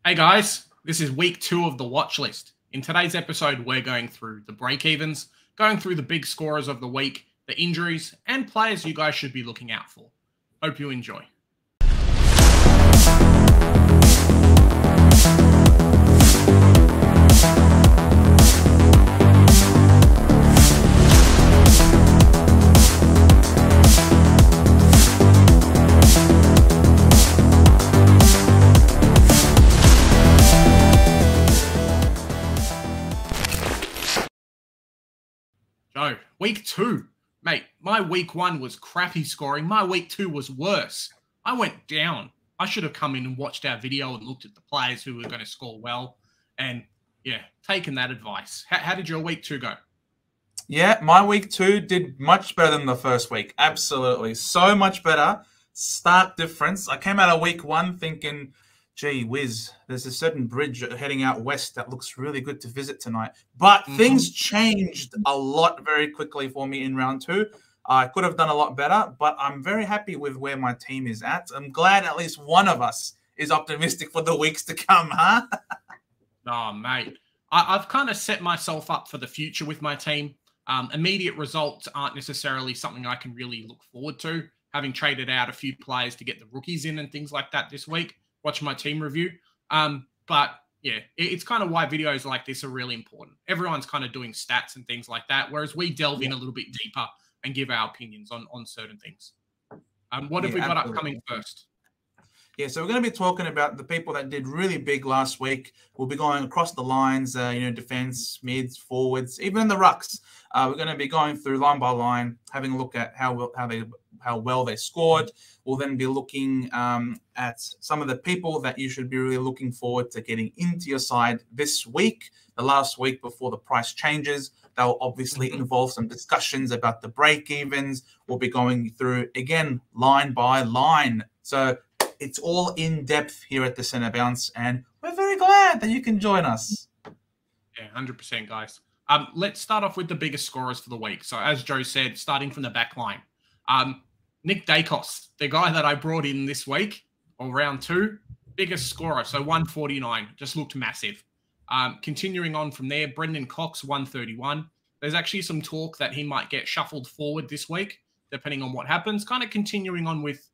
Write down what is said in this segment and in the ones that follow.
Hey guys, this is week 2 of the watch list. In today's episode, we're going through the break-evens, going through the big scorers of the week, the injuries, and players you guys should be looking out for. Hope you enjoy. Joe, week 2. Mate, my week 1 was crappy scoring. My week 2 was worse. I went down. I should have come in and watched our video and looked at the players who were going to score well. And, yeah, taken that advice. How did your week 2 go? Yeah, my week 2 did much better than the first week. Absolutely. So much better. Stark difference. I came out of week 1 thinking, gee whiz, there's a certain bridge heading out west that looks really good to visit tonight. But things changed a lot very quickly for me in round 2. I could have done a lot better, but I'm very happy with where my team is at. I'm glad at least one of us is optimistic for the weeks to come, huh? Oh, mate. I've kind of set myself up for the future with my team. Immediate results aren't necessarily something I can really look forward to. Having traded out a few players to get the rookies in and things like that this week. Watch my team review. But yeah, it's kind of why videos like this are really important. Everyone's kind of doing stats and things like that, whereas we delve in a little bit deeper and give our opinions on certain things. What have we got upcoming first? Yeah, so we're going to be talking about the people that did really big last week. We'll be going across the lines, defense, mids, forwards, even in the rucks. We're going to be going through line by line, having a look at how well they scored. We'll then be looking at some of the people that you should be really looking forward to getting into your side this week, the last week before the price changes. They'll obviously involve some discussions about the break-evens. We'll be going through, again, line by line. So it's all in depth here at the Centre Bounce, and we're very glad that you can join us. Yeah, 100%, guys. Let's start off with the biggest scorers for the week. So as Joe said, starting from the back line. Nick Dacos, the guy that I brought in this week, or round 2, biggest scorer, so 149, just looked massive. Continuing on from there, Brendan Cox, 131. There's actually some talk that he might get shuffled forward this week, depending on what happens. Kind of continuing on with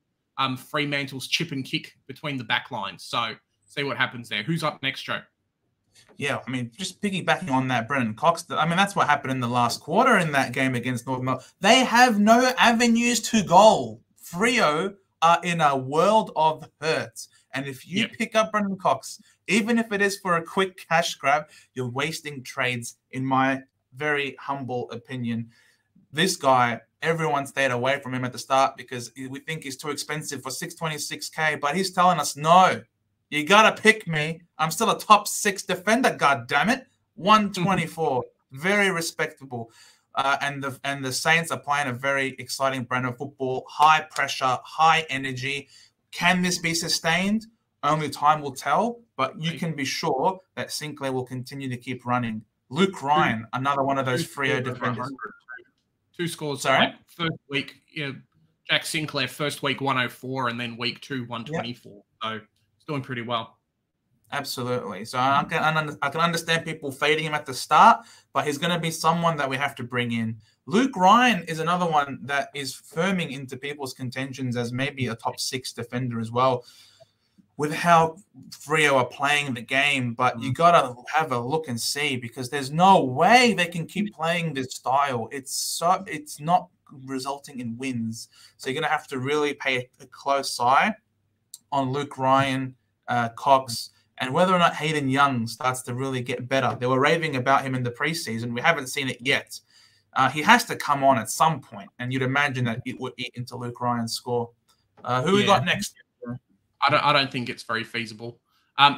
Fremantle's chip and kick between the back lines. So see what happens there. Who's up next, Joe? Yeah, I mean, just piggybacking on that, Brendan Cox, I mean, that's what happened in the last quarter in that game against Northern Melbourne. They have no avenues to goal. Freo are in a world of hurt. And if you pick up Brendan Cox, even if it is for a quick cash grab, you're wasting trades, in my very humble opinion. This guy, everyone stayed away from him at the start because we think he's too expensive for $626K, but he's telling us, no, you got to pick me. I'm still a top 6 defender, God damn it. 124, very respectable. And the Saints are playing a very exciting brand of football, high pressure, high energy. Can this be sustained? Only time will tell, but you can be sure that Sinclair will continue to keep running. Luke Ryan, another one of those Freo defenders. 2 scores. Sorry? Like first week, Jack Sinclair, first week 104, and then week 2, 124. So it's doing pretty well. Absolutely. So I can understand people fading him at the start, but he's going to be someone that we have to bring in. Luke Ryan is another one that is firming into people's contentions as maybe a top 6 defender as well, with how Freo are playing the game. But you got to have a look and see, because there's no way they can keep playing this style. It's not resulting in wins. So you're going to have to really pay a close eye on Luke Ryan, Cox, and whether or not Hayden Young starts to really get better. They were raving about him in the preseason. We haven't seen it yet. He has to come on at some point, and you'd imagine that it would eat into Luke Ryan's score. Who we got next? I don't think it's very feasible.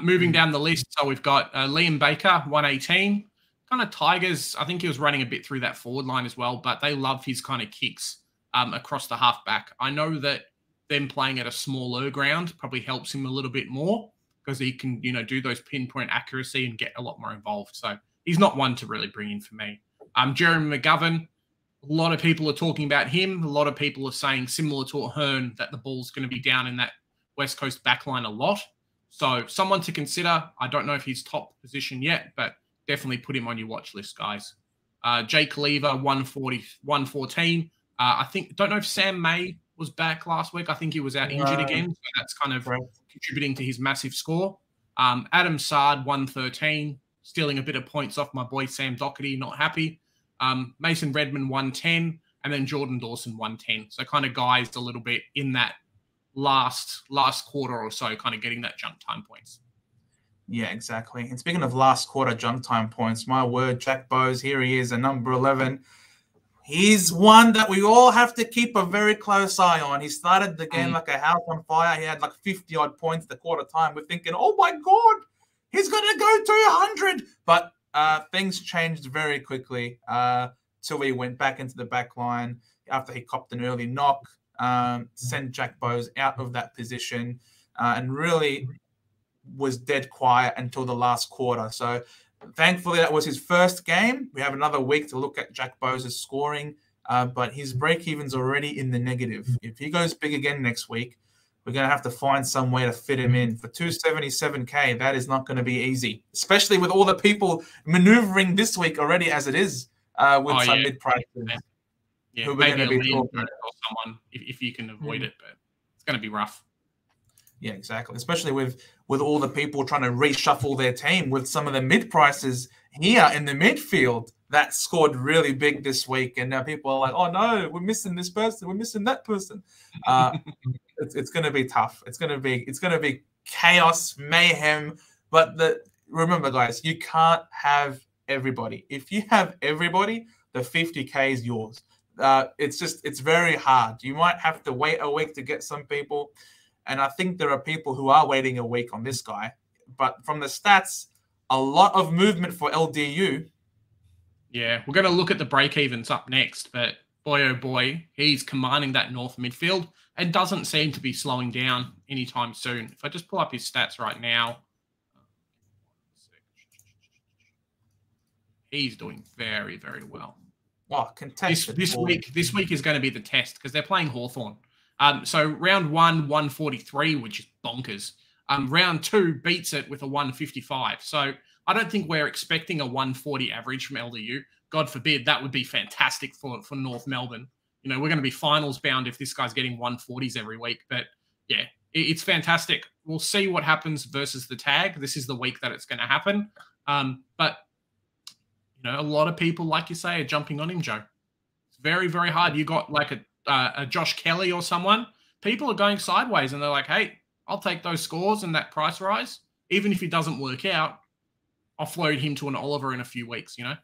Moving down the list, so we've got Liam Baker, 118. Kind of Tigers, I think he was running a bit through that forward line as well, but they love his kind of kicks across the halfback. I know that them playing at a smaller ground probably helps him a little bit more, because he can, do those pinpoint accuracy and get a lot more involved. So he's not one to really bring in for me. Jeremy McGovern, a lot of people are talking about him. A lot of people are saying, similar to Ahern, that the ball's going to be down in that West Coast backline a lot. So someone to consider. I don't know if he's top position yet, but definitely put him on your watch list, guys. Jake Lever, 140, 114. Don't know if Sam May was back last week. I think he was out injured again. So that's kind of contributing to his massive score. Adam Sard, 113, stealing a bit of points off my boy Sam Doherty, not happy. Mason Redmond, 110, and then Jordan Dawson, 110. So kind of guys a little bit in that last quarter or so, kind of getting that junk time points. Yeah, exactly. And speaking of last quarter junk time points, my word, Jack Bowes, here he is, at number 11. He's one that we all have to keep a very close eye on. He started the game like a house on fire. He had like 50-odd points the quarter time. We're thinking, oh my God, he's going to go 200. But things changed very quickly till he went back into the back line after he copped an early knock, sent Jack Bowes out of that position and really was dead quiet until the last quarter. So thankfully, that was his first game. We have another week to look at Jack Bowes' scoring, but his break-even's already in the negative. If he goes big again next week, we're going to have to find some way to fit him in. For 277K, that is not going to be easy, especially with all the people maneuvering this week already as it is with some mid-prices. Yeah, who maybe going to be talking or someone if you can avoid it, but it's going to be rough. Yeah, exactly. Especially with all the people trying to reshuffle their team with some of the mid prices here in the midfield that scored really big this week, and now people are like, "Oh no, we're missing this person, we're missing that person." It's going to be tough. It's going to be chaos, mayhem. But remember, guys, you can't have everybody. If you have everybody, the 50K is yours. It's very hard. You might have to wait a week to get some people. And I think there are people who are waiting a week on this guy. But from the stats, a lot of movement for LDU. Yeah, we're going to look at the break-evens up next. But boy, oh boy, he's commanding that north midfield and doesn't seem to be slowing down anytime soon. If I just pull up his stats right now, he's doing very, very well. Oh, contested. This week is going to be the test because they're playing Hawthorn. So round 1, 143, which is bonkers. Round 2 beats it with a 155. So I don't think we're expecting a 140 average from LDU. God forbid, that would be fantastic for North Melbourne. You know, we're going to be finals bound if this guy's getting 140s every week. But yeah, it's fantastic. We'll see what happens versus the tag. This is the week that it's going to happen. But, you know, a lot of people, like you say, are jumping on him, Joe. It's very, very hard. You got like a Josh Kelly or someone, people are going sideways and they're like, hey, I'll take those scores and that price rise. Even if he doesn't work out, offload him to an Oliver in a few weeks, you know?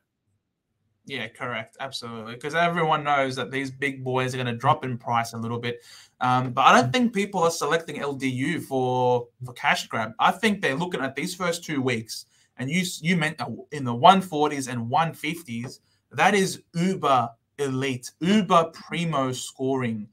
Yeah, correct. Absolutely. Because everyone knows that these big boys are going to drop in price a little bit. But I don't think people are selecting LDU for cash grab. I think they're looking at these first 2 weeks, and you meant in the 140s and 150s, that is uber elite, uber primo scoring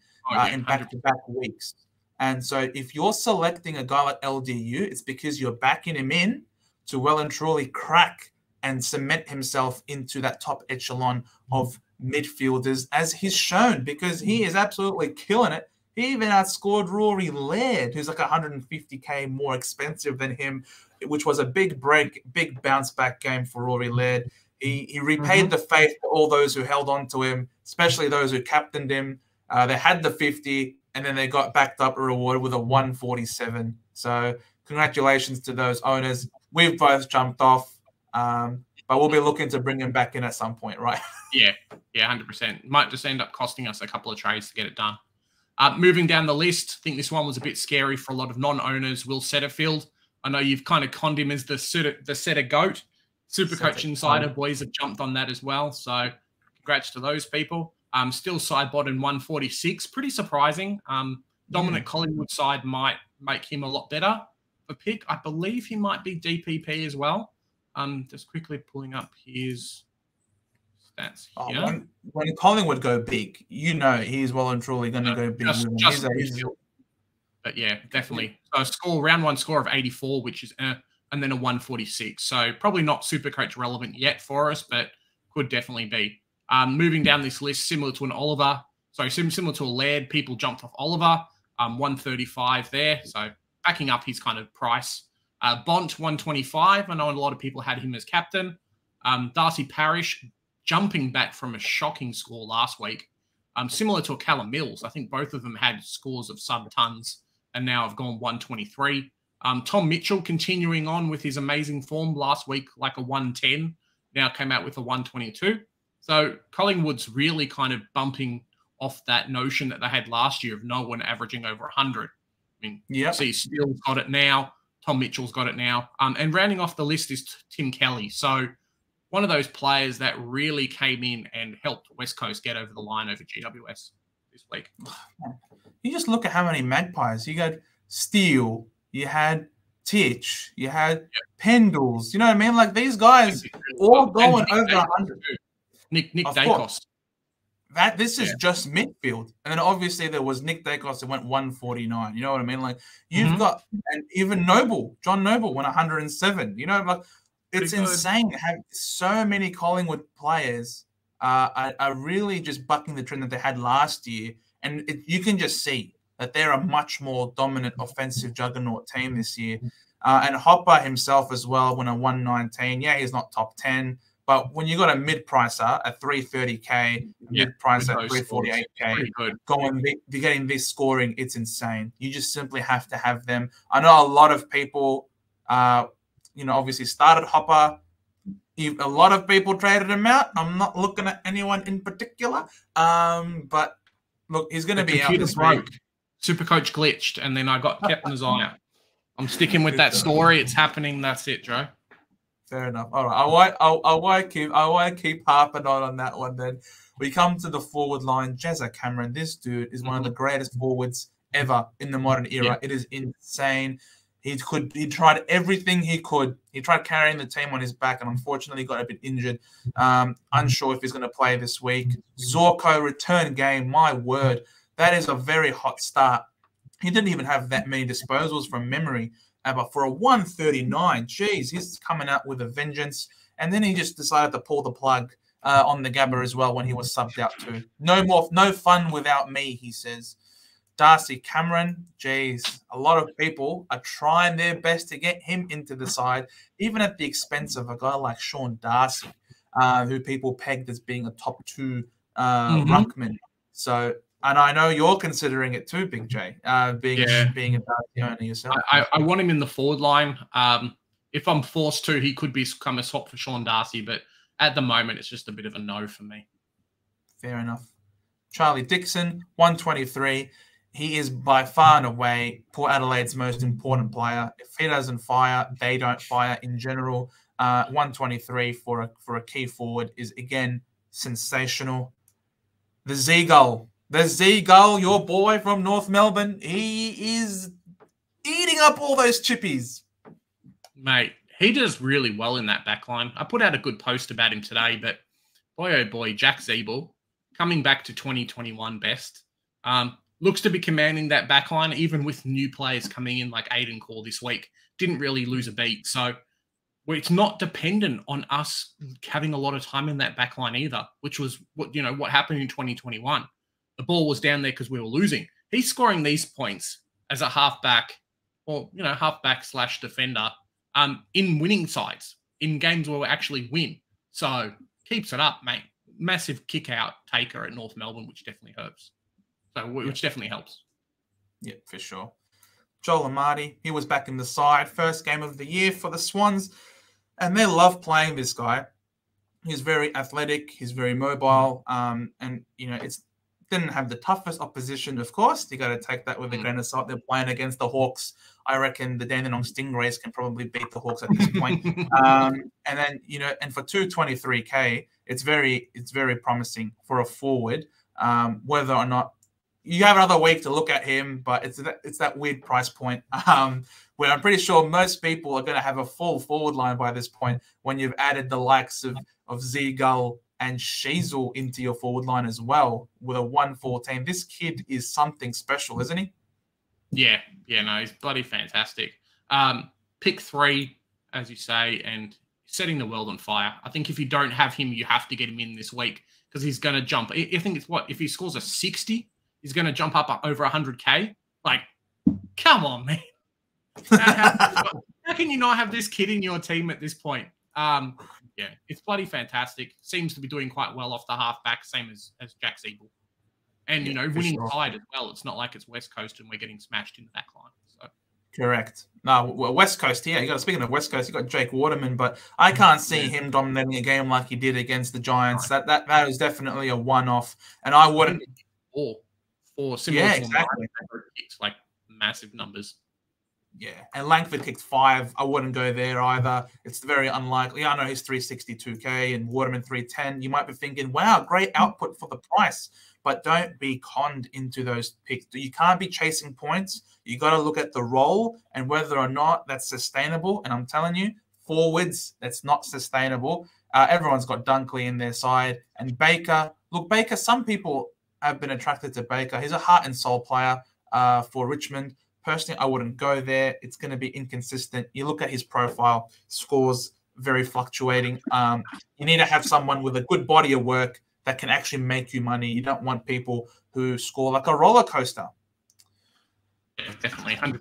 in back-to-back weeks. And so if you're selecting a guy like LDU, it's because you're backing him in to well and truly crack and cement himself into that top echelon of midfielders, as he's shown, because he is absolutely killing it. He even outscored Rory Laird, who's like 150K more expensive than him, which was a big bounce back game for Rory Laird. He repaid the faith to all those who held on to him, especially those who captained him. They had the 50, and then they got backed up and rewarded with a 147. So congratulations to those owners. We've both jumped off, but we'll be looking to bring him back in at some point, right? Yeah, 100%. Might just end up costing us a couple of trades to get it done. Moving down the list, I think this one was a bit scary for a lot of non-owners. Will Setterfield, I know you've kind of conned him as the Setter GOAT. Supercoach Insider boys have jumped on that as well. So congrats to those people. Still sidebot in 146. Pretty surprising. Dominant Collingwood side might make him a lot better. A pick, I believe he might be DPP as well. Just quickly pulling up his stats here. When Collingwood go big, you know he's well and truly going to go big. But yeah, definitely. So round 1 score of 84, which is and then a 146. So probably not Supercoach relevant yet for us, but could definitely be. Moving down this list, similar to an Oliver. So similar to a Laird, people jumped off Oliver. 135 there. So backing up his kind of price. Bont, 125. I know a lot of people had him as captain. Darcy Parish jumping back from a shocking score last week. Similar to a Callum Mills. I think both of them had scores of sub-tons and now have gone 123. Tom Mitchell continuing on with his amazing form last week, like a 110. Now came out with a 122. So Collingwood's really kind of bumping off that notion that they had last year of no one averaging over 100. I mean, see, Steele's got it now. Tom Mitchell's got it now. And rounding off the list is Tim Kelly. So one of those players that really came in and helped West Coast get over the line over GWS this week. You just look at how many Magpies. You got Steele, you had Titch, you had Pendles. You know what I mean? Like these guys all going over 100. Nick Dacos. This is just midfield. And then obviously there was Nick Dacos that went 149. You know what I mean? Like you've got, and even John Noble went 107. You know, like it's insane to have so many Collingwood players are really just bucking the trend that they had last year. And you can just see that they're a much more dominant offensive juggernaut team this year. And Hopper himself as well went a 119. Yeah, he's not top 10. But when you got a mid-pricer at 330K, mid-pricer at 348K, you're getting this scoring, it's insane. You just simply have to have them. I know a lot of people, obviously started Hopper. A lot of people traded him out. I'm not looking at anyone in particular. But look, he's going to be out this week. Supercoach glitched, and then I got Captain Isaiah. I'm sticking with that story. It's happening. That's it, Joe. Fair enough. All right. I won't keep harping on that one then. We come to the forward line. Jezza Cameron. This dude is one of the greatest forwards ever in the modern era. Yeah. It is insane. He tried everything he could. He tried carrying the team on his back and unfortunately got a bit injured. Unsure if he's going to play this week. Zorko return game. My word. That is a very hot start. He didn't even have that many disposals from memory. But for a 139, geez, he's coming out with a vengeance. And then he just decided to pull the plug on the Gabba as well when he was subbed out too. No fun without me, he says. Darcy Cameron, geez, a lot of people are trying their best to get him into the side, even at the expense of a guy like Sean Darcy, who people pegged as being a top 2 ruckman. So, and I know you're considering it too, Big J, being a Darcy owner yourself. I want him in the forward line. If I'm forced to, he could become a swap for Sean Darcy, but at the moment, it's just a bit of a no for me. Fair enough. Charlie Dixon, 123. He is by far and away Port Adelaide's most important player. If he doesn't fire, they don't fire in general. 123 for a key forward is, again, sensational. The Z-Gull, your boy from North Melbourne, he is eating up all those chippies. Mate, he does really well in that back line. I put out a good post about him today, but boy, oh boy, Jack Zeeble, coming back to 2021 best, looks to be commanding that back line, even with new players coming in like Aiden Core this week. Didn't really lose a beat. So it's not dependent on us having a lot of time in that back line either, which was what happened in 2021. The ball was down there because we were losing. He's scoring these points as a halfback or, halfback/defender in winning sides, in games where we actually win. So keeps it up, mate. Massive kick-out taker at North Melbourne, which definitely hurts. Which definitely helps. Yeah, for sure. Joel Amati, he was back in the side. First game of the year for the Swans. And they love playing this guy. He's very athletic. He's very mobile. It's didn't have the toughest opposition, of course. You got to take that with a grain of salt. They're playing against the Hawks. I reckon the Dandenong Stingrays can probably beat the Hawks at this point. And for 223K, it's very promising for a forward. Whether or not you have another week to look at him, but it's that weird price point where I'm pretty sure most people are going to have a full forward line by this point when you've added the likes of Z-Gull and Sheezel into your forward line as well with a 114. This kid is something special, isn't he? Yeah, no, he's bloody fantastic. Pick 3, as you say, and setting the world on fire. I think if you don't have him, you have to get him in this week because he's going to jump. I think it's if he scores a 60, he's going to jump up over 100K. Like, come on, man. How How can you not have this kid in your team at this point? Yeah, it's bloody fantastic. Seems to be doing quite well off the halfback, same as Jack Siebel. And, winning side as well. It's not like it's West Coast and we're getting smashed in the back line. So. Correct. No, well, West Coast here. Speaking of West Coast, you got Jake Waterman, but I can't see him dominating a game like he did against the Giants. Right. That is definitely a one-off, and I wouldn't. Or similar to exactly. Kicks, like massive numbers. Yeah, and Langford kicked 5. I wouldn't go there either. It's very unlikely. I know he's 362K and Waterman 310. You might be thinking, wow, great output for the price. But don't be conned into those picks. You can't be chasing points. You got to look at the role and whether or not that's sustainable. And I'm telling you, forwards, that's not sustainable. Everyone's got Dunkley in their side. And Baker, look, Baker, some people have been attracted to Baker. He's a heart and soul player for Richmond. Personally, I wouldn't go there. It's going to be inconsistent. You look at his profile, scores very fluctuating. You need to have someone with a good body of work that can actually make you money. You don't want people who score like a roller coaster. Yeah, definitely, 100%.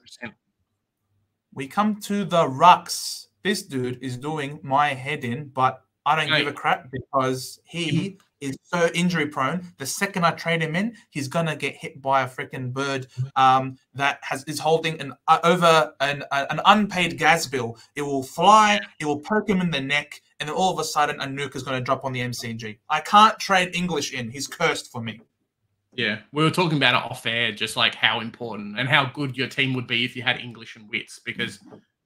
We come to the rucks. This dude is doing my head in, but I don't give a crap because he is so injury prone. The second I trade him in, he's gonna get hit by a freaking bird that is holding an unpaid gas bill. It will fly, it will poke him in the neck, and then all of a sudden a nuke is going to drop on the MCG. I can't trade English in. He's cursed for me. Yeah, we were talking about it off air, just like how important and how good your team would be if you had English and Wits, because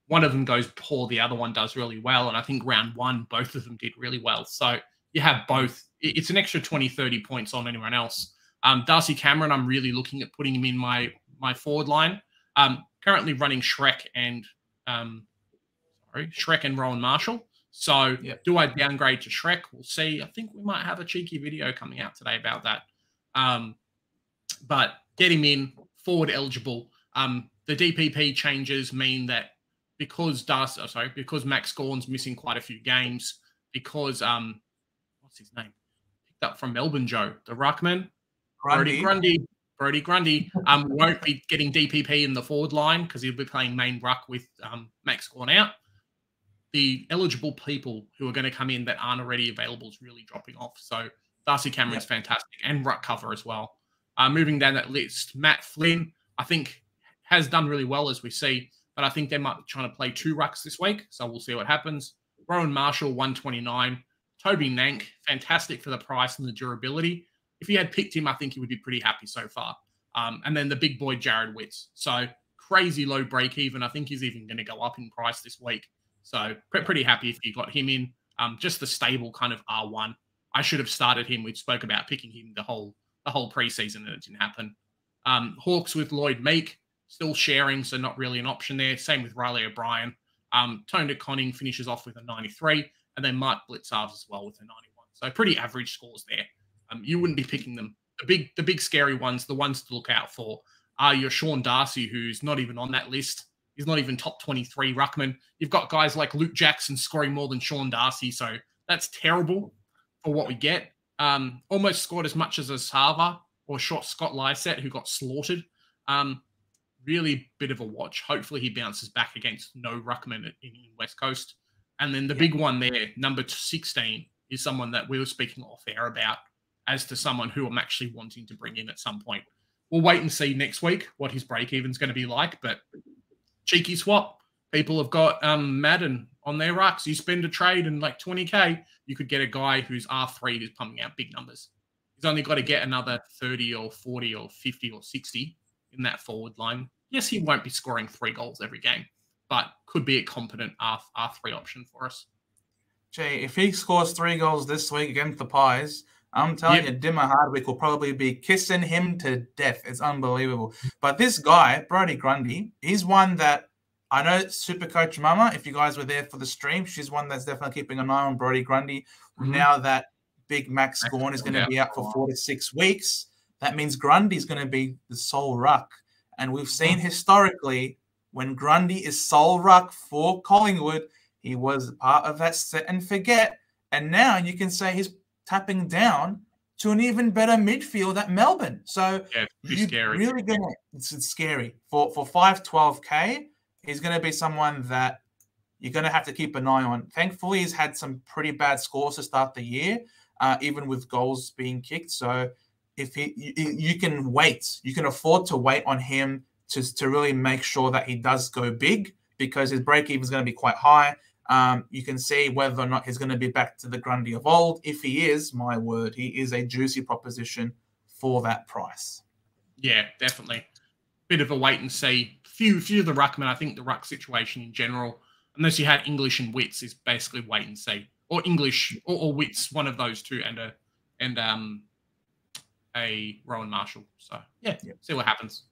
one of them goes poor, the other one does really well. And I think round 1, both of them did really well. So you have both. It's an extra 20, 30 points on anyone else. Darcy Cameron, I'm really looking at putting him in my forward line. Currently running Shrek and Rowan Marshall. So do I downgrade to Shrek? We'll see. I think we might have a cheeky video coming out today about that. But get him in, forward eligible. The DPP changes mean that because Max Gawn's missing quite a few games, because what's his name? Picked up from Melbourne, Joe, the ruckman, Brody Grundy won't be getting DPP in the forward line because he'll be playing main ruck with Max Gawn out. The eligible people who are going to come in that aren't already available is really dropping off. So Darcy Cameron's fantastic, and ruck cover as well. Moving down that list, Matt Flynn, I think, has done really well, as we see, but I think they might be trying to play 2 rucks this week, so we'll see what happens. Rowan Marshall, 129. Toby Nank, fantastic for the price and the durability. If he had picked him, I think he would be pretty happy so far. And then the big boy, Jared Witts. So crazy low break even. I think he's even going to go up in price this week. So pretty happy if you got him in. Just the stable kind of R1. I should have started him. We spoke about picking him the whole preseason and it didn't happen. Hawks with Lloyd Meek, still sharing, so not really an option there. Same with Riley O'Brien. Tone Conning finishes off with a 93, and then Mark Blitzarves as well with a 91. So pretty average scores there. You wouldn't be picking them. The big scary ones, the ones to look out for, are your Sean Darcy, who's not even on that list. He's not even top 23 ruckman. You've got guys like Luke Jackson scoring more than Sean Darcy, so that's terrible for what we get. Almost scored as much as Asava or Scott Lyset, who got slaughtered. Really bit of a watch. Hopefully he bounces back against no ruckman in West Coast. And then the big one there, number 16, is someone that we were speaking off air about as to someone who I'm actually wanting to bring in at some point. We'll wait and see next week what his break-even's going to be like, but cheeky swap. People have got Madden on their rucks. You spend a trade and like 20K, you could get a guy who's R3 who's pumping out big numbers. He's only got to get another 30 or 40 or 50 or 60 in that forward line. Yes, he won't be scoring 3 goals every game, but could be a competent R3 option for us. Jay, if he scores 3 goals this week against the Pies, I'm telling you, Dimmer Hardwick will probably be kissing him to death. It's unbelievable. But this guy, Brody Grundy, he's one that I know Supercoach Mama, if you guys were there for the stream, she's one that's definitely keeping an eye on Brody Grundy. Now that Big Max Gawn is going to be out for 4 to 6 weeks, that means Grundy's going to be the sole ruck. And we've seen historically when Grundy is sole ruck for Collingwood, he was part of that set and forget. And now you can say he's tapping down to an even better midfield at Melbourne. So it's scary. Really it's scary. For 512K, he's going to be someone that you're going to have to keep an eye on. Thankfully, he's had some pretty bad scores to start the year, even with goals being kicked. So if you can wait, you can afford to wait on him to really make sure that he does go big, because his break even is going to be quite high. You can see whether or not he's going to be back to the Grundy of old. If he is, my word, he is a juicy proposition for that price. Yeah, definitely. Bit of a wait and see. Few of the ruckmen, I think the ruck situation in general, unless you had English and Wits, is basically wait and see. Or English or Wits, one of those two, and a Rowan Marshall. So yeah, see what happens.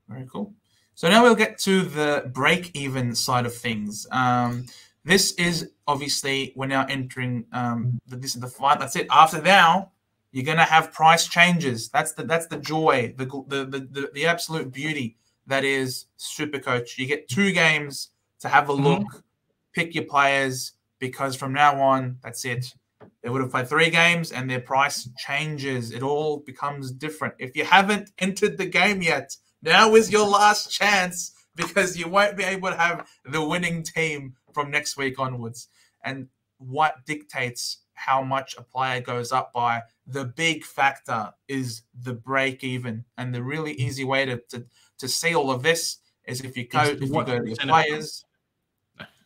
Very cool. So now we'll get to the break-even side of things. This is obviously, we're now entering, this is the fight. That's it. After now, you're going to have price changes. That's the joy, the absolute beauty that is Supercoach. You get 2 games to have a look, pick your players, because from now on, that's it. They would have played 3 games and their price changes. It all becomes different. If you haven't entered the game yet, now is your last chance, because you won't be able to have the winning team from next week onwards. And what dictates how much a player goes up by, the big factor is the break even. And the really easy way to see all of this is if you go to your players.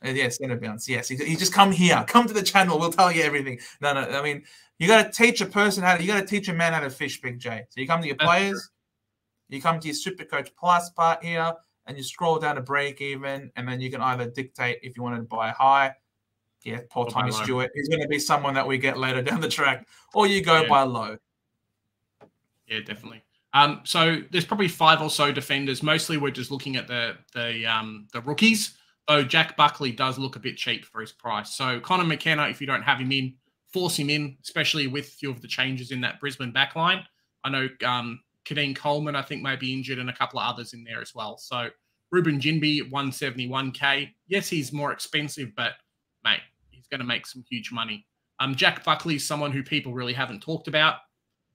Yes, center bounce. Yes, you just come here, come to the channel. We'll tell you everything. No. I mean, you got to teach a person you got to teach a man how to fish, Big J. So you come to your players, you come to your Supercoach Plus part here, and you scroll down to break even, and then you can either dictate if you wanted to buy high. Yeah, poor Tommy Stewart. He's going to be someone that we get later down the track, or you go by low. Yeah, definitely. So there's probably 5 or so defenders. Mostly we're just looking at the rookies. So Jack Buckley does look a bit cheap for his price. So Connor McKenna, if you don't have him in, force him in, especially with a few of the changes in that Brisbane backline. I know Kadeen Coleman, I think, may be injured, and a couple of others in there as well. So Ruben Jinby, 171K. Yes, he's more expensive, but, mate, he's going to make some huge money. Jack Buckley is someone who people really haven't talked about,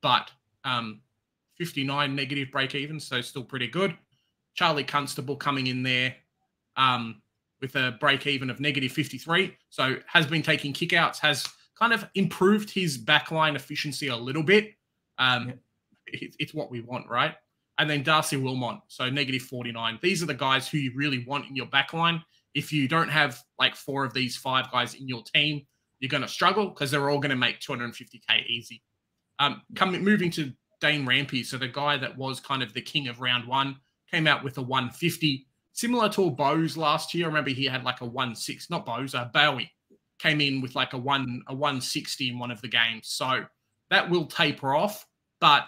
but 59 negative break-even, so still pretty good. Charlie Constable coming in there with a break-even of negative 53, so has been taking kickouts, has kind of improved his backline efficiency a little bit. It's what we want, right? And then Darcy Wilmot, so negative 49. These are the guys who you really want in your backline. If you don't have like 4 of these 5 guys in your team, you're going to struggle, because they're all going to make 250K easy. Moving to Dane Rampy, so the guy that was kind of the king of round 1, came out with a 150, similar to a Bose last year. I remember he had like a 160, not Bose, Bowie came in with like a 160 in one of the games. So that will taper off, but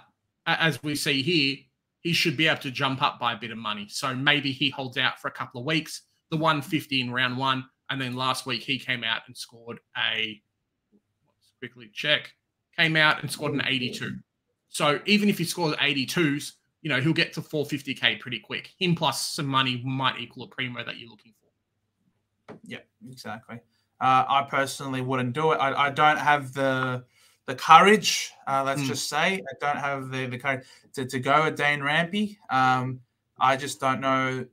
as we see here, he should be able to jump up by a bit of money. So maybe he holds out for a couple of weeks, the 150 in round 1, and then last week he came out and scored let's quickly check, came out and scored an 82. So even if he scores 82s, he'll get to 450K pretty quick. Him plus some money might equal a primo that you're looking for. Yeah, exactly. I personally wouldn't do it. I don't have the courage, let's just say. I don't have the courage to go with Dane Rampy. I just don't know.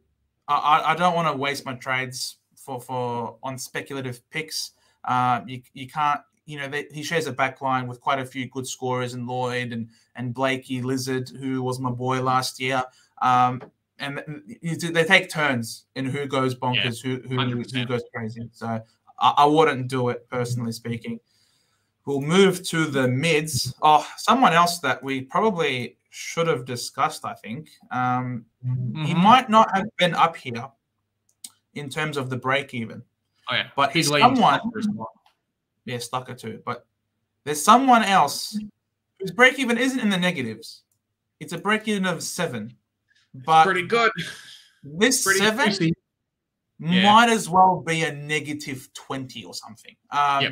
I don't want to waste my trades on speculative picks. You can't. He shares a backline with quite a few good scorers, and Lloyd and Blakey Lizard, who was my boy last year. And they take turns in who goes bonkers, who goes crazy. So I wouldn't do it, personally speaking. We'll move to the mids. Oh, someone else that we probably should have discussed, I think. He might not have been up here in terms of the break even. Oh, yeah. But he's someone. Yeah, Stucker too. But there's someone else whose break even isn't in the negatives. It's a break even of 7. But pretty good. This pretty 7 juicy. Might as well be a negative 20 or something.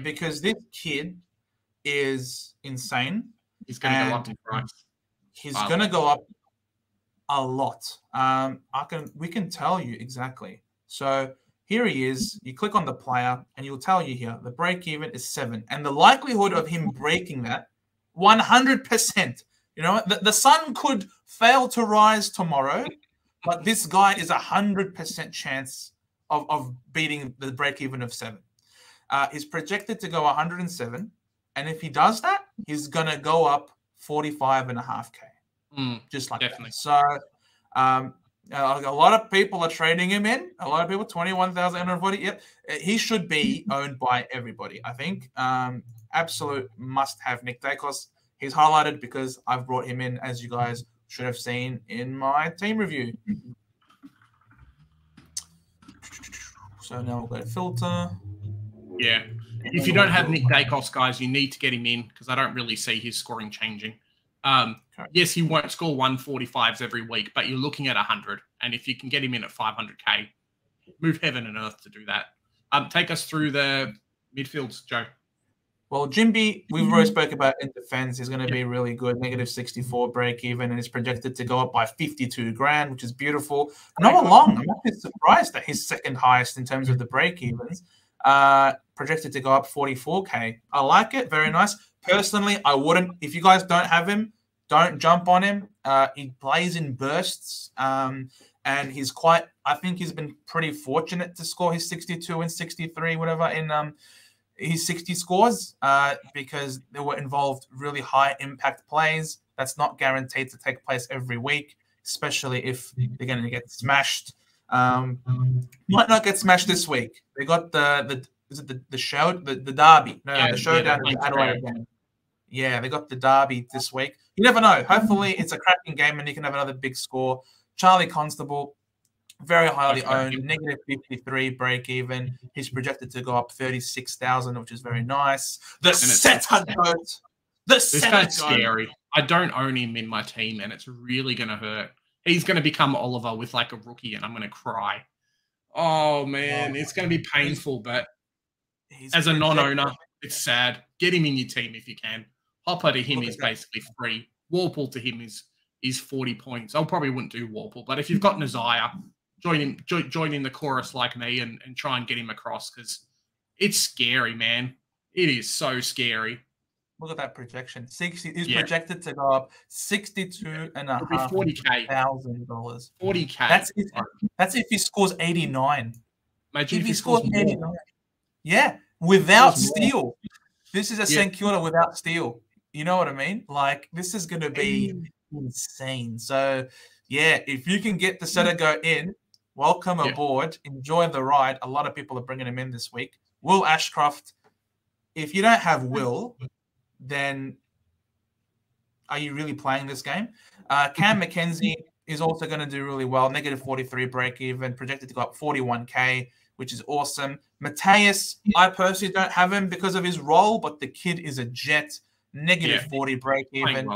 Because this kid is insane. He's going to go up in price. He's going to go up a lot. We can tell you exactly. So here he is. You click on the player, and he'll tell you here the break even is 7, and the likelihood of him breaking that 100%. The sun could fail to rise tomorrow, but this guy is 100% chance of beating the break even of 7. He's projected to go 107, and if he does that, he's gonna go up 45.5K, just like definitely. that. So, a lot of people are trading him in. A lot of people, 21,840. Yep, he should be owned by everybody. I think. Absolute must-have Nick Dacos. He's highlighted because I've brought him in, as you guys should have seen in my team review. So now we'll go to filter. Yeah. If you don't have Nick Dacos, guys, you need to get him in because I don't really see his scoring changing. Yes, he won't score 145s every week, but you're looking at 100. And if you can get him in at 500K, move heaven and earth to do that. Take us through the midfields, Joe. Well, Jimby, we've already spoke about in defense. He's going to be really good. -64 break even, and is projected to go up by 52 grand, which is beautiful. Noah Long, I'm actually surprised that he's second highest in terms of the break evens. Projected to go up 44K. I like it. Very nice. Personally, I wouldn't. If you guys don't have him, don't jump on him. He plays in bursts, and he's quite. I think he's been pretty fortunate to score his 62 and 63, whatever, in his 60 scores, because they were involved really high impact plays. That's not guaranteed to take place every week, especially if they're going to get smashed. Might not get smashed this week. They got the derby. The showdown in the Adelaide game. Yeah, they got the derby this week. You never know. Hopefully, it's a cracking game and you can have another big score. Charlie Constable, very highly owned, -53 break even. He's projected to go up 36,000, which is very nice. The setter goat. This guy's scary. I don't own him in my team, and it's really going to hurt. He's going to become Oliver with like a rookie, and I'm going to cry. Oh, man. It's going to be painful, but as a non-owner, it's sad. Get him in your team if you can. Hopper to him is basically free. Warple to him is 40 points. I probably wouldn't do Warple, but if you've got Nazaya, join in the chorus like me and try and get him across because it's scary, man. It is so scary. Look at that projection. 60 is projected to go up $62,500. $40K. That's if he scores 89. Imagine if he scores 89. Yeah, without steal. This is a St. Kilda without steal. You know what I mean? Like, this is going to be insane. So, yeah, if you can get the setter go in, welcome aboard. Enjoy the ride. A lot of people are bringing him in this week. Will Ashcroft. If you don't have Will, then are you really playing this game? Cam McKenzie is also going to do really well. -43 break even, projected to go up 41K, which is awesome. Mateus, I personally don't have him because of his role, but the kid is a jet. -40 break even.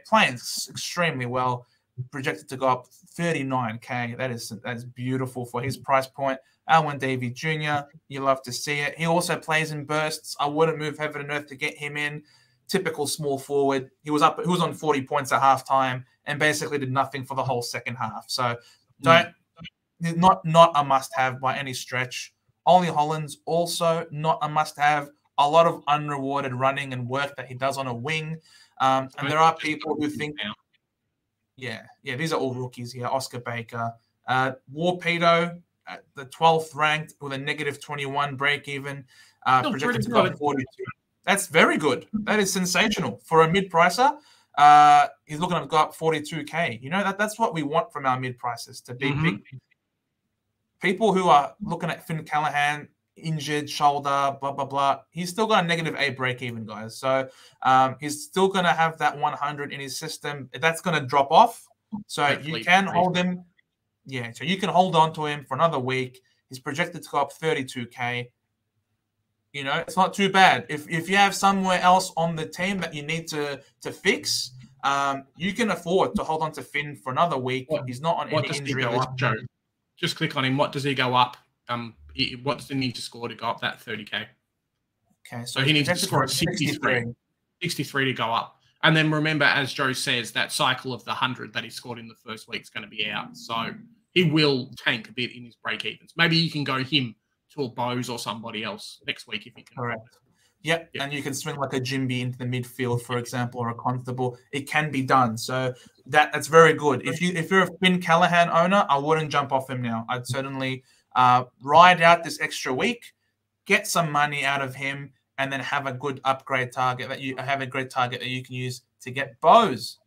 Playing extremely well. Projected to go up 39K. That is beautiful for his price point. Alwyn Davey Jr., you love to see it. He also plays in bursts. I wouldn't move heaven and earth to get him in. Typical small forward. He was on 40 points at halftime and basically did nothing for the whole second half. So not a must-have by any stretch. Ollie Hollands also not a must-have. A lot of unrewarded running and work that he does on a wing. And there are people who think, these are all rookies here. Oscar Baker, Warpedo, the 12th ranked with a -21 break even, projected to go 42. That's very good. That is sensational for a mid-pricer. He's looking to go up 42K. You know, that's what we want from our mid-pricers, to be big. People who are looking at Finn Callahan, injured shoulder, blah, blah, blah. He's still got a -8 break even, guys. So he's still going to have that 100 in his system. That's going to drop off. So you can hold him. Yeah, so you can hold on to him for another week. He's projected to go up 32K. You know, it's not too bad. If you have somewhere else on the team that you need to fix, you can afford to hold on to Finn for another week. He's not on any injury list. Joe? Just click on him. What does he go up? What does he need to score to go up that 30K? Okay, so he needs to score at 63 to go up. And then remember, as Joe says, that cycle of the 100 that he scored in the first week is going to be out. So he will tank a bit in his break evens. Maybe you can go him to a Bose or somebody else next week if you can. Correct. Yep, and you can swing like a Jimby into the midfield, for example, or a Constable. It can be done. So that's very good. If you're a Finn Callahan owner, I wouldn't jump off him now. I'd certainly ride out this extra week, get some money out of him, and then have a good upgrade target that you have a great target that you can use to get bows.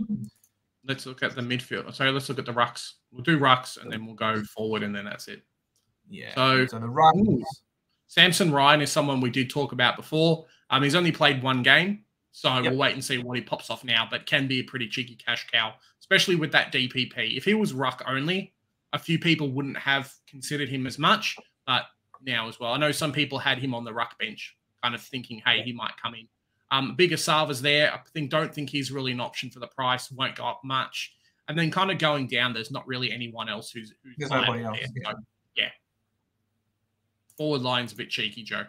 Let's look at the midfield. Sorry, let's look at the rucks. We'll do rucks and then we'll go forward and then that's it. Yeah. So the rucks. Samson Ryan is someone we did talk about before. He's only played one game, so we'll wait and see what he pops off now, but can be a pretty cheeky cash cow, especially with that DPP. If he was ruck only, a few people wouldn't have considered him as much, but now as well. I know some people had him on the ruck bench, kind of thinking, hey, he might come in. Bigger Sava's there. Don't think he's really an option for the price. Won't go up much. And then kind of going down, there's not really anyone else who's nobody else. So, yeah. Forward line's a bit cheeky, Joe.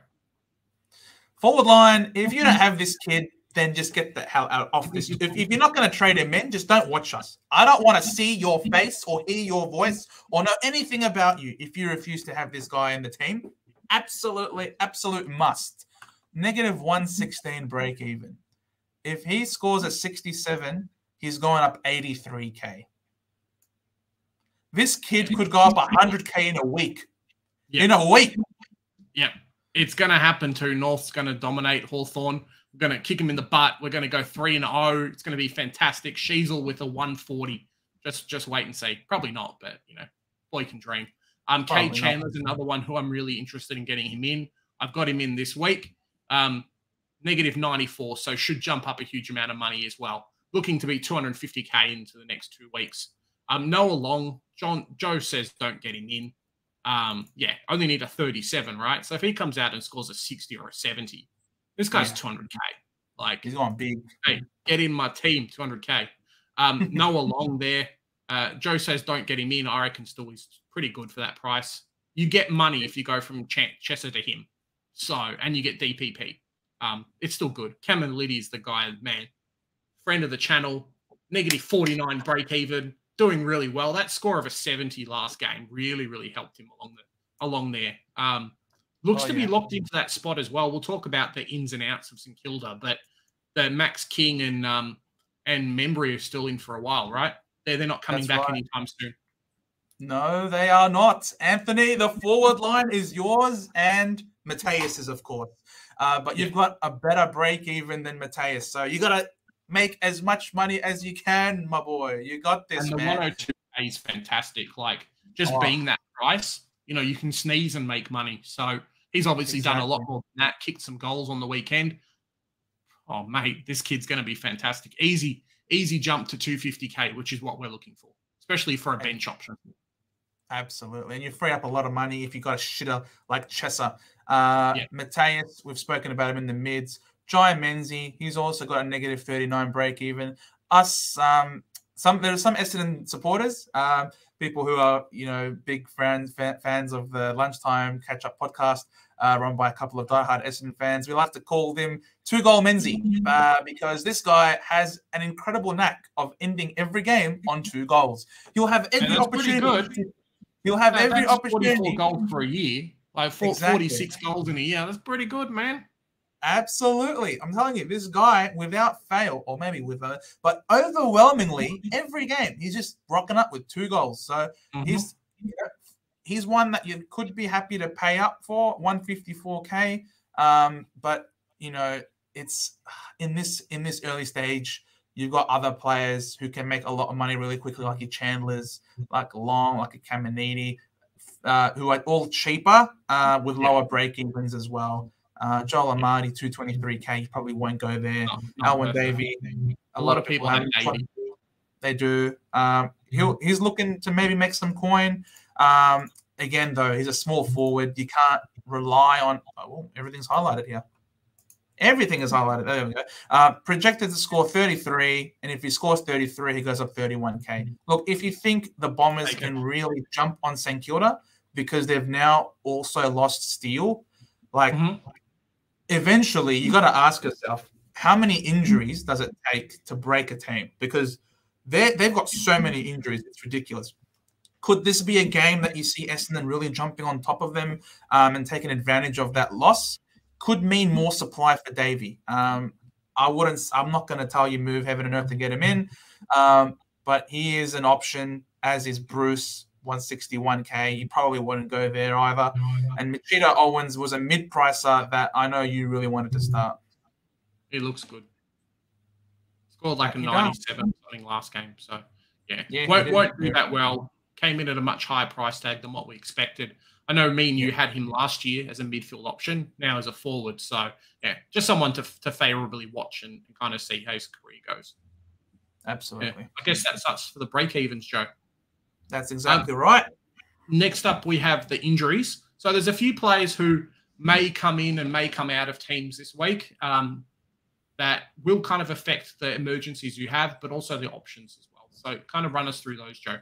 Forward line, if you don't have this kid, then just get the hell out off this. If you're not going to trade him in, just don't watch us. I don't want to see your face or hear your voice or know anything about you if you refuse to have this guy in the team. Absolute must. Negative 116 break even. If he scores a 67, he's going up 83K. This kid could go up 100K in a week. Yep. In a week. Yeah. It's going to happen too. North's going to dominate Hawthorn. We're going to kick him in the butt. We're going to go 3-0. It's going to be fantastic. Sheasel with a 140. Just wait and see. Probably not, but, boy can dream. Kate Chandler's another one who I'm really interested in getting him in. I've got him in this week. Negative 94, so should jump up a huge amount of money as well. Looking to be 250K into the next 2 weeks. Noah Long, Joe says don't get him in. Only need a 37, right? So if he comes out and scores a 60 or a 70, this guy's 200K. Like, he's going big. Hey, get in my team, 200K. Noah Long there. Joe says don't get him in. I reckon still he's pretty good for that price. You get money if you go from Chesser to him. So, and you get DPP. It's still good. Cameron Liddy's the guy, man. Friend of the channel. Negative 49 break even. Doing really well. That score of a 70 last game really, really helped him along there. Looks to be locked into that spot as well. We'll talk about the ins and outs of St Kilda, but the Max King and Membry are still in for a while, right? They're not coming back anytime soon. No, they are not. Anthony, the forward line is yours and Mateus's, of course. But you've got a better break even than Mateus. So you got to make as much money as you can, my boy. You got this, and the man. 102K is fantastic. Like, just being that price, you can sneeze and make money. So he's obviously done a lot more than that, kicked some goals on the weekend. Oh, mate, this kid's going to be fantastic. Easy jump to 250K, which is what we're looking for, especially for a bench option. Absolutely. And you free up a lot of money if you've got a shitter like Chesser. Mateus, we've spoken about him in the mids. Jai Menzie, he's also got a negative 39 break even. There are some Essendon supporters, people who are, big fans of the Lunchtime Catch-Up podcast, run by a couple of diehard Essendon fans. We like to call them two-goal Menzie because this guy has an incredible knack of ending every game on 2 goals. He'll have every opportunity. He'll have every opportunity. 44 goals for a year, like 46 goals in a year. That's pretty good, man. Absolutely. I'm telling you, this guy, without fail, or maybe but overwhelmingly, every game, he's just rocking up with 2 goals. So he's one that you could be happy to pay up for, 154K. But, it's in this early stage, you've got other players who can make a lot of money really quickly, like your Chandlers, like Long, like a Caminiti, who are all cheaper with lower break-evens as well. Joel Amadi, 223K, you probably won't go there. Alwyn Davey, a lot of people have Davey. They do. He's looking to maybe make some coin. Again, though, he's a small forward. You can't rely on everything's highlighted here. Everything is highlighted. There we go. Projected to score 33, and if he scores 33, he goes up 31K. Look, if you think the Bombers can really jump on St Kilda because they've now also lost Steele, eventually you got to ask yourself, how many injuries does it take to break a team? Because they've got so many injuries, it's ridiculous. Could this be a game that you see Essendon really jumping on top of them and taking advantage of that loss? could mean more supply for Davey. I'm not going to tell you move heaven and earth to get him in, but he is an option, as is Bruce, 161K. You probably wouldn't go there either. And Machida Owens was a mid-pricer that I know you really wanted to start. He looks good. Scored like a 97 something last game. So, yeah won't do that well. Came in at a much higher price tag than what we expected. I know me and you had him last year as a midfield option, now as a forward. So, yeah, just someone to favourably watch and kind of see how his career goes. Absolutely. Yeah, I guess that's us for the break-evens, Joe. That's exactly right. Next up, we have the injuries. So there's a few players who may come in and may come out of teams this week that will kind of affect the emergencies you have, but also the options as well. So kind of run us through those, Joe.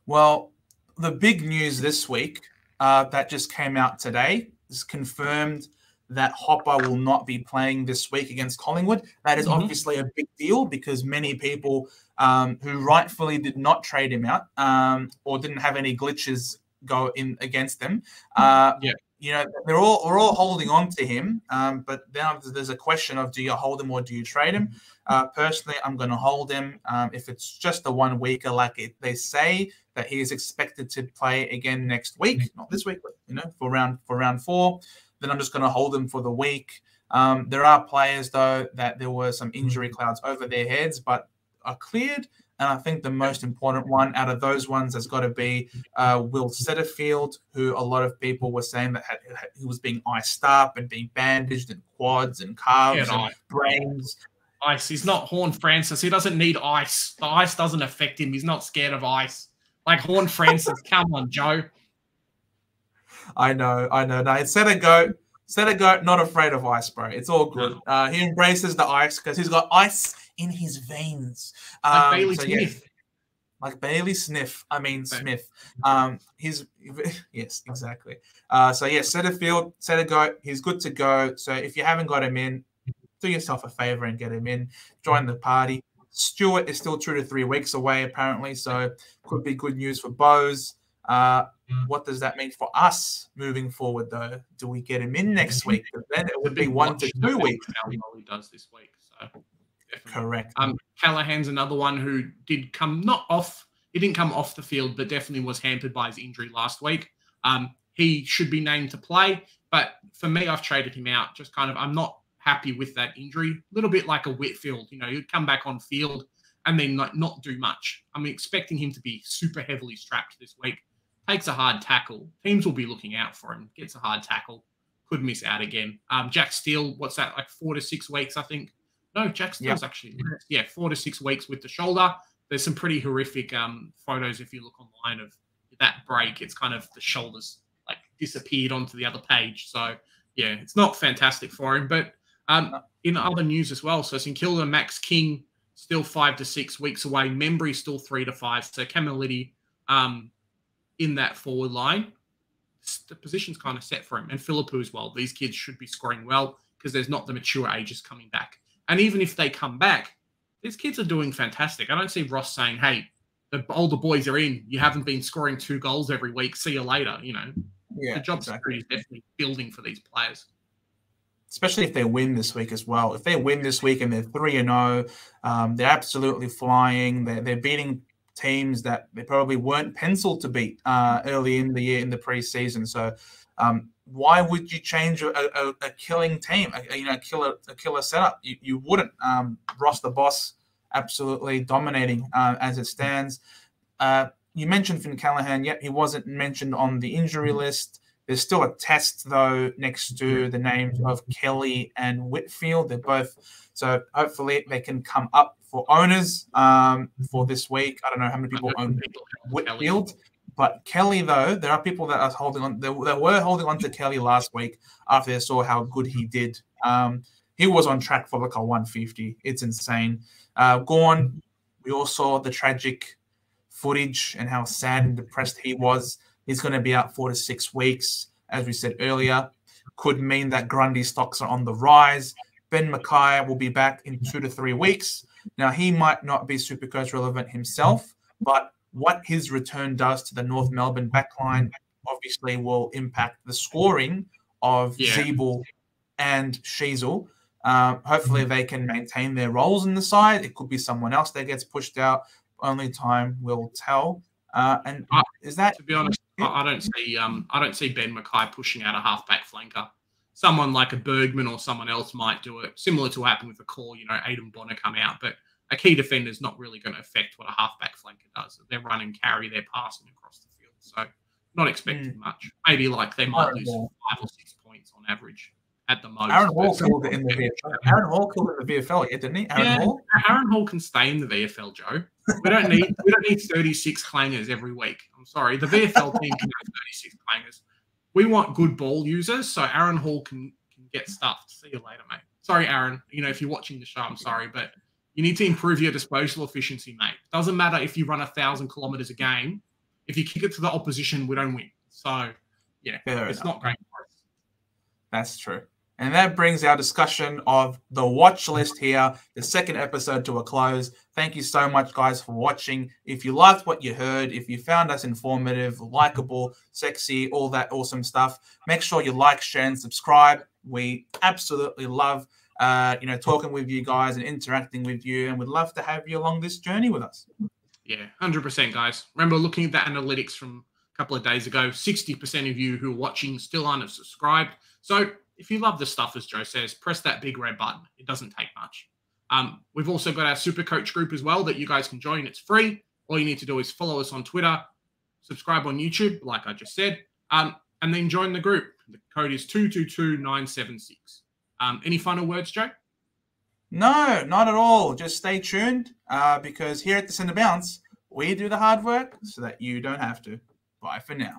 Well, the big news this week that just came out today is confirmed that Hopper will not be playing this week against Collingwood. That is obviously a big deal because many people who rightfully did not trade him out or didn't have any glitches go in against them, you know, we're all holding on to him. But now there's a question of, do you hold him or do you trade him? Personally, I'm going to hold him. If it's just a 1 weeker, like they say that he is expected to play again next week, not this week, but for round 4. Then I'm just going to hold them for the week. There are players, though, that there were some injury clouds over their heads, but are cleared. And I think the most important one out of those ones has got to be Will Setterfield, who a lot of people were saying that he was being iced up and being bandaged in quads and calves and brains. Ice. He's not Horn Francis. He doesn't need ice. The ice doesn't affect him. He's not scared of ice. Like Horn Francis. Come on, Joe. I know. No, it's set a goat, not afraid of ice, bro. It's all good. He embraces the ice because he's got ice in his veins. Like Bailey Smith. Like Bailey Smith. Smith. Yes, exactly. Setterfield, set a goat. He's good to go. So if you haven't got him in, do yourself a favor and get him in. Join the party. Stewart is still 2 to 3 weeks away, apparently. So could be good news for Bose. What does that mean for us moving forward, though? Do we get him in next week? Then it would be 1 to 2 weeks. How well he does this week. So definitely. Correct. Callahan's another one who did come he didn't come off the field, but definitely was hampered by his injury last week. He should be named to play, but for me, I've traded him out. Just kind of, I'm not happy with that injury. A little bit like a Whitfield, he'd come back on field and then not do much. I'm expecting him to be super heavily strapped this week. Takes a hard tackle. Teams will be looking out for him. Gets a hard tackle. Could miss out again. Jack Steele, what's that, like 4 to 6 weeks, I think? No, Jack Steele's actually, 4 to 6 weeks with the shoulder. There's some pretty horrific photos if you look online of that break. It's kind of the shoulders like disappeared onto the other page. So, yeah, it's not fantastic for him. But in other news as well, so St Kilda, Max King, still 5 to 6 weeks away. Membry still 3 to 5. So Camilliti in that forward line, the position's kind of set for him. And Philippou as well. These kids should be scoring well because there's not the mature ages coming back. And even if they come back, these kids are doing fantastic. I don't see Ross saying, hey, the older boys are in. You haven't been scoring 2 goals every week. See you later. The job security is definitely building for these players. Especially if they win this week as well. If they win this week and they're 3-0, they're absolutely flying. They're beating teams that they probably weren't penciled to beat early in the year in the preseason. So why would you change a killing team, a killer setup? You wouldn't. Ross the boss absolutely dominating as it stands. You mentioned Finn Callahan. Yep, he wasn't mentioned on the injury list. There's still a test, though, next to the names of Kelly and Whitfield. They're both, so hopefully they can come up for owners for this week. I don't know how many people own Whitfield, but Kelly, though, there are people that are holding on. They were holding on to Kelly last week after they saw how good he did. He was on track for like a 150. It's insane. Gorn, we all saw the tragic footage and how sad and depressed he was. He's going to be out 4 to 6 weeks, as we said earlier. Could mean that Grundy stocks are on the rise. Ben Mackay will be back in 2 to 3 weeks. Now, he might not be Supercoach relevant himself, but what his return does to the North Melbourne backline obviously will impact the scoring of Zeeble and Sheasel. Hopefully they can maintain their roles in the side. It could be someone else that gets pushed out. Only time will tell. And is that, to be honest, I don't see Ben Mackay pushing out a halfback flanker. Someone like a Bergman or someone else might do it, similar to what happened with the call. Aiden Bonner come out, but a key defender is not really going to affect what a halfback flanker does. They're run and carry, they're passing across the field, so not expecting much. Maybe like they might lose 5 or 6 points on average at the most. Aaron Hall killed it in the VFL. Aaron Hall killed it in the VFL, didn't he? Aaron Hall can stay in the VFL, Joe. We don't need 36 clangers every week. I'm sorry, the VFL team can have 36 clangers. We want good ball users, so Aaron Hall can get stuffed. See you later, mate. Sorry, Aaron. If you're watching the show, I'm sorry, but you need to improve your disposal efficiency, mate. Doesn't matter if you run 1,000 kilometers a game. If you kick it to the opposition, we don't win. So, yeah, it's not great for us. That's true. And that brings our discussion of the watch list here, the second episode, to a close. Thank you so much, guys, for watching. If you liked what you heard, if you found us informative, likable, sexy, all that awesome stuff, make sure you like, share, and subscribe. We absolutely love, talking with you guys and interacting with you, and we'd love to have you along this journey with us. Yeah, 100%, guys. Remember, looking at the analytics from a couple of days ago, 60% of you who are watching still aren't subscribed. So if you love the stuff, as Joe says, press that big red button. It doesn't take much. We've also got our Supercoach group as well that you guys can join. It's free. All you need to do is follow us on Twitter, subscribe on YouTube, like I just said, and then join the group. The code is 222976. Any final words, Joe? No, not at all. Just stay tuned because here at the Centre Bounce, we do the hard work so that you don't have to. Bye for now.